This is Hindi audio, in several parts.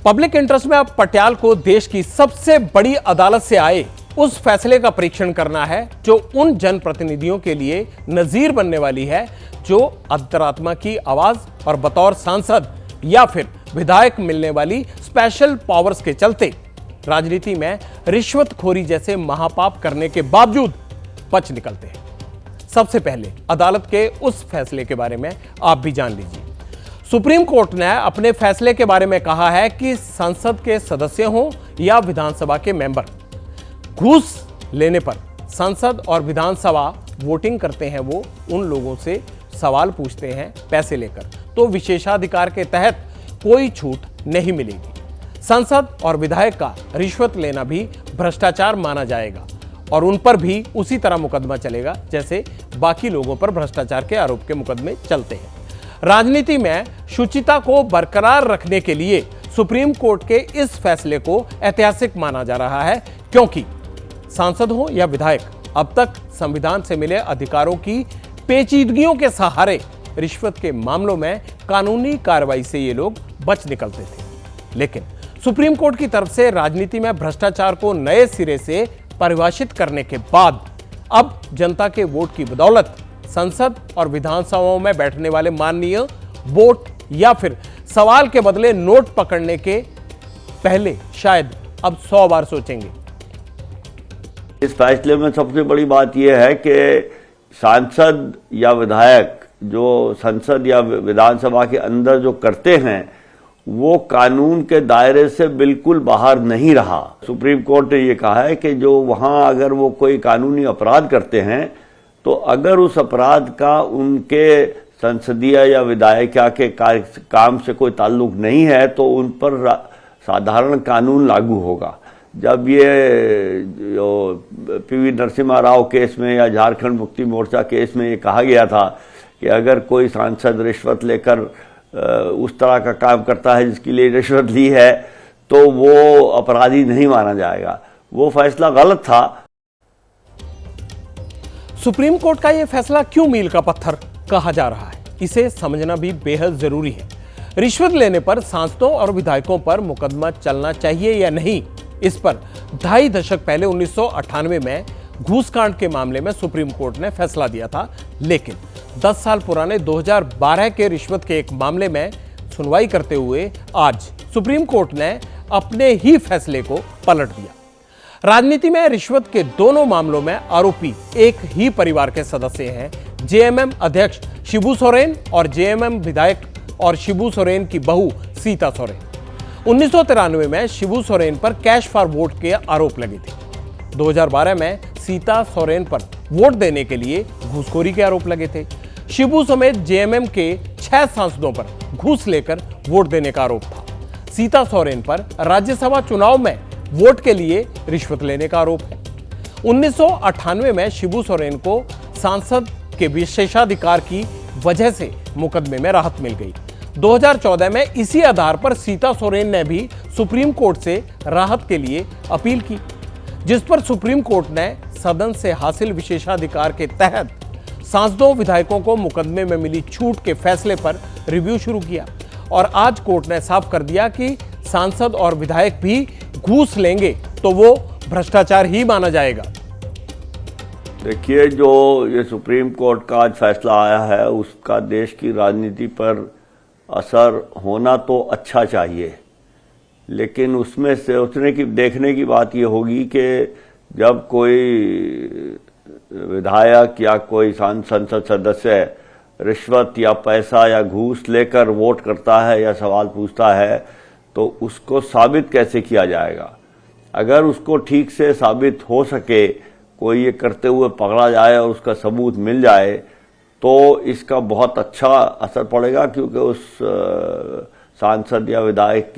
पब्लिक इंटरेस्ट में अब पटियाल को देश की सबसे बड़ी अदालत से आए उस फैसले का परीक्षण करना है जो उन जनप्रतिनिधियों के लिए नजीर बनने वाली है जो अंतरात्मा की आवाज और बतौर सांसद या फिर विधायक मिलने वाली स्पेशल पावर्स के चलते राजनीति में रिश्वतखोरी जैसे महापाप करने के बावजूद बच निकलते हैं। सबसे पहले अदालत के उस फैसले के बारे में आप भी जान लीजिए। सुप्रीम कोर्ट ने अपने फैसले के बारे में कहा है कि संसद के सदस्य हों या विधानसभा के मेंबर, घूस लेने पर संसद और विधानसभा वोटिंग करते हैं, वो उन लोगों से सवाल पूछते हैं पैसे लेकर, तो विशेषाधिकार के तहत कोई छूट नहीं मिलेगी। संसद और विधायक का रिश्वत लेना भी भ्रष्टाचार माना जाएगा और उन पर भी उसी तरह मुकदमा चलेगा जैसे बाकी लोगों पर भ्रष्टाचार के आरोप के मुकदमे चलते हैं। राजनीति में शुचिता को बरकरार रखने के लिए सुप्रीम कोर्ट के इस फैसले को ऐतिहासिक माना जा रहा है, क्योंकि सांसद हो या विधायक अब तक संविधान से मिले अधिकारों की पेचीदगियों के सहारे रिश्वत के मामलों में कानूनी कार्रवाई से ये लोग बच निकलते थे। लेकिन सुप्रीम कोर्ट की तरफ से राजनीति में भ्रष्टाचार को नए सिरे से परिभाषित करने के बाद अब जनता के वोट की बदौलत संसद और विधानसभाओं में बैठने वाले माननीय वोट या फिर सवाल के बदले नोट पकड़ने के पहले शायद अब 100 बार सोचेंगे। इस फैसले में सबसे बड़ी बात यह है कि सांसद या विधायक जो संसद या विधानसभा के अंदर जो करते हैं वो कानून के दायरे से बिल्कुल बाहर नहीं रहा। सुप्रीम कोर्ट ने ये कहा है कि जो वहां अगर वो कोई कानूनी अपराध करते हैं तो अगर उस अपराध का उनके संसदीय या विधायिका के काम से कोई ताल्लुक नहीं है तो उन पर साधारण कानून लागू होगा। जब ये जो पीवी नरसिम्हा राव केस में या झारखंड मुक्ति मोर्चा केस में ये कहा गया था कि अगर कोई सांसद रिश्वत लेकर उस तरह का काम करता है जिसके लिए रिश्वत ली है तो वो अपराधी नहीं माना जाएगा, वो फैसला गलत था। सुप्रीम कोर्ट का यह फैसला क्यों मील का पत्थर कहा जा रहा है, इसे समझना भी बेहद जरूरी है। रिश्वत लेने पर सांसदों और विधायकों पर मुकदमा चलना चाहिए या नहीं, इस पर 2.5 दशक पहले 1998 में घूसकांड के मामले में सुप्रीम कोर्ट ने फैसला दिया था। लेकिन 10 साल पुराने 2012 के रिश्वत के एक मामले में सुनवाई करते हुए आज सुप्रीम कोर्ट ने अपने ही फैसले को पलट दिया। राजनीति में रिश्वत के दोनों मामलों में आरोपी एक ही परिवार के सदस्य हैं, जेएमएम अध्यक्ष शिबू सोरेन और जेएमएम विधायक और शिबू सोरेन की बहू सीता सोरेन। 1993 में शिबू सोरेन पर कैश फॉर वोट के आरोप लगे थे। 2012 में सीता सोरेन पर वोट देने के लिए घूसखोरी के आरोप लगे थे। शिबू समेत जेएमएम के 6 सांसदों पर घूस लेकर वोट देने का आरोप था। सीता सोरेन पर राज्यसभा चुनाव में वोट के लिए रिश्वत लेने का आरोप है। 1998 में शिबू सोरेन को सांसद के विशेषाधिकार की वजह से मुकदमे में राहत मिल गई। 2014 में इसी आधार पर सीता सोरेन ने भी सुप्रीम कोर्ट से राहत के लिए अपील की, जिस पर सुप्रीम कोर्ट ने सदन से हासिल विशेषाधिकार के तहत सांसदों विधायकों को मुकदमे में मिली छूट के फैसले पर रिव्यू शुरू किया और आज कोर्ट ने साफ कर दिया कि सांसद और विधायक भी घूस लेंगे तो वो भ्रष्टाचार ही माना जाएगा। देखिए, जो ये सुप्रीम कोर्ट का आज फैसला आया है उसका देश की राजनीति पर असर होना तो अच्छा चाहिए, लेकिन उसमें से सोचने की देखने की बात ये होगी कि जब कोई विधायक या कोई संसद सदस्य रिश्वत या पैसा या घूस लेकर वोट करता है या सवाल पूछता है तो उसको साबित कैसे किया जाएगा। अगर उसको ठीक से साबित हो सके, कोई ये करते हुए पकड़ा जाए और उसका सबूत मिल जाए तो इसका बहुत अच्छा असर पड़ेगा, क्योंकि उस सांसद या विधायक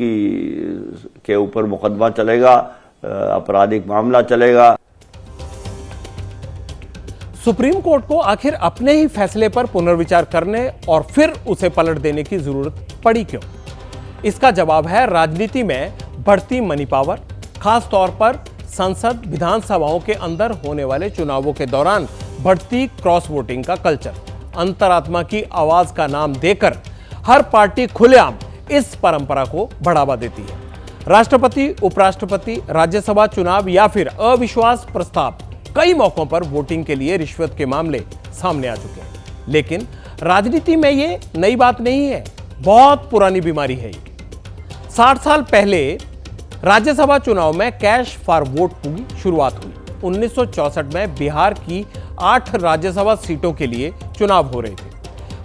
के ऊपर मुकदमा चलेगा, आपराधिक मामला चलेगा। सुप्रीम कोर्ट को आखिर अपने ही फैसले पर पुनर्विचार करने और फिर उसे पलट देने की जरूरत पड़ी क्यों? इसका जवाब है राजनीति में बढ़ती मनी पावर, खास तौर पर संसद विधानसभाओं के अंदर होने वाले चुनावों के दौरान बढ़ती क्रॉस वोटिंग का कल्चर। अंतरात्मा की आवाज का नाम देकर हर पार्टी खुलेआम इस परंपरा को बढ़ावा देती है। राष्ट्रपति, उपराष्ट्रपति, राज्यसभा चुनाव या फिर अविश्वास प्रस्ताव, कई मौकों पर वोटिंग के लिए रिश्वत के मामले सामने आ चुके हैं। लेकिन राजनीति में ये नई बात नहीं है, बहुत पुरानी बीमारी है ये। 60 साल पहले राज्यसभा चुनाव में कैश फॉर वोट की शुरुआत हुई। 1964 में बिहार की 8 राज्यसभा सीटों के लिए चुनाव हो रहे थे।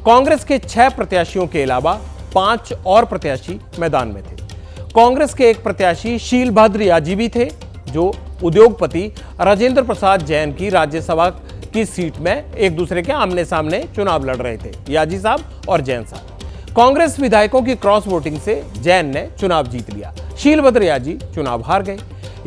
कांग्रेस के 6 प्रत्याशियों के अलावा 5 और प्रत्याशी मैदान में थे। कांग्रेस के एक प्रत्याशी शीलभद्र याजी भी थे, जो उद्योगपति राजेंद्र प्रसाद जैन की राज्यसभा की सीट में एक दूसरे के आमने सामने चुनाव लड़ रहे थे, याजी साहब और जैन साहब। कांग्रेस विधायकों की क्रॉस वोटिंग से जैन ने चुनाव जीत लिया। शीलभद्र याजी चुनाव हार गए।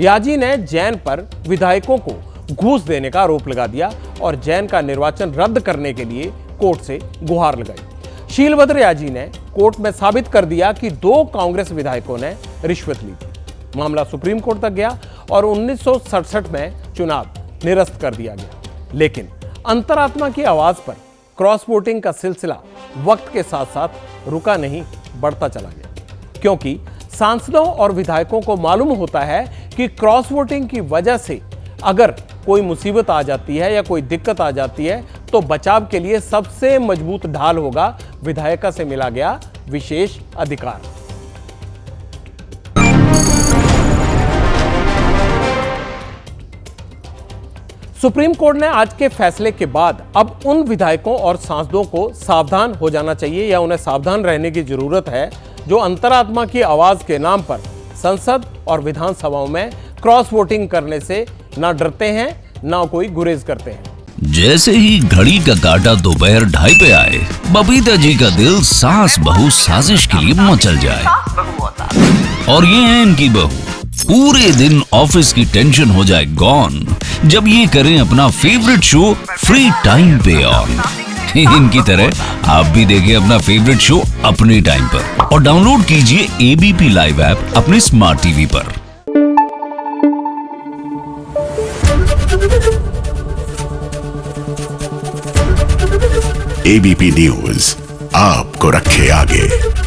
याजी ने जैन पर विधायकों को घूस देने का आरोप लगा दिया और जैन का निर्वाचन रद्द करने के लिए कोर्ट से गुहार लगाई। शीलभद्र याजी ने कोर्ट में साबित कर दिया कि 2 कांग्रेस विधायकों ने रिश्वत ली थी। मामला सुप्रीम कोर्ट तक गया और 1967 में चुनाव निरस्त कर दिया गया। लेकिन अंतरात्मा की आवाज पर क्रॉस वोटिंग का सिलसिला वक्त के साथ साथ रुका नहीं, बढ़ता चला गया, क्योंकि सांसदों और विधायकों को मालूम होता है कि क्रॉस वोटिंग की वजह से अगर कोई मुसीबत आ जाती है या कोई दिक्कत आ जाती है तो बचाव के लिए सबसे मजबूत ढाल होगा विधायिका से मिला गया विशेष अधिकार। सुप्रीम कोर्ट ने आज के फैसले के बाद अब उन विधायकों और सांसदों को सावधान हो जाना चाहिए या उन्हें सावधान रहने की जरूरत है जो अंतरात्मा की आवाज के नाम पर संसद और विधानसभाओं में क्रॉस वोटिंग करने से ना डरते हैं ना कोई गुरेज करते हैं। जैसे ही घड़ी का काटा दोपहर 2:30 पे आए, बबीता जी का दिल सास बहू साजिश के लिए मचल जाए। और ये है इनकी बहू, पूरे दिन ऑफिस की टेंशन हो जाए गॉन जब ये करें अपना फेवरेट शो फ्री टाइम पे ऑन। इनकी तरह आप भी देखें अपना फेवरेट शो अपने टाइम पर और डाउनलोड कीजिए एबीपी लाइव ऐप अपने स्मार्ट टीवी पर। एबीपी न्यूज आपको रखे आगे।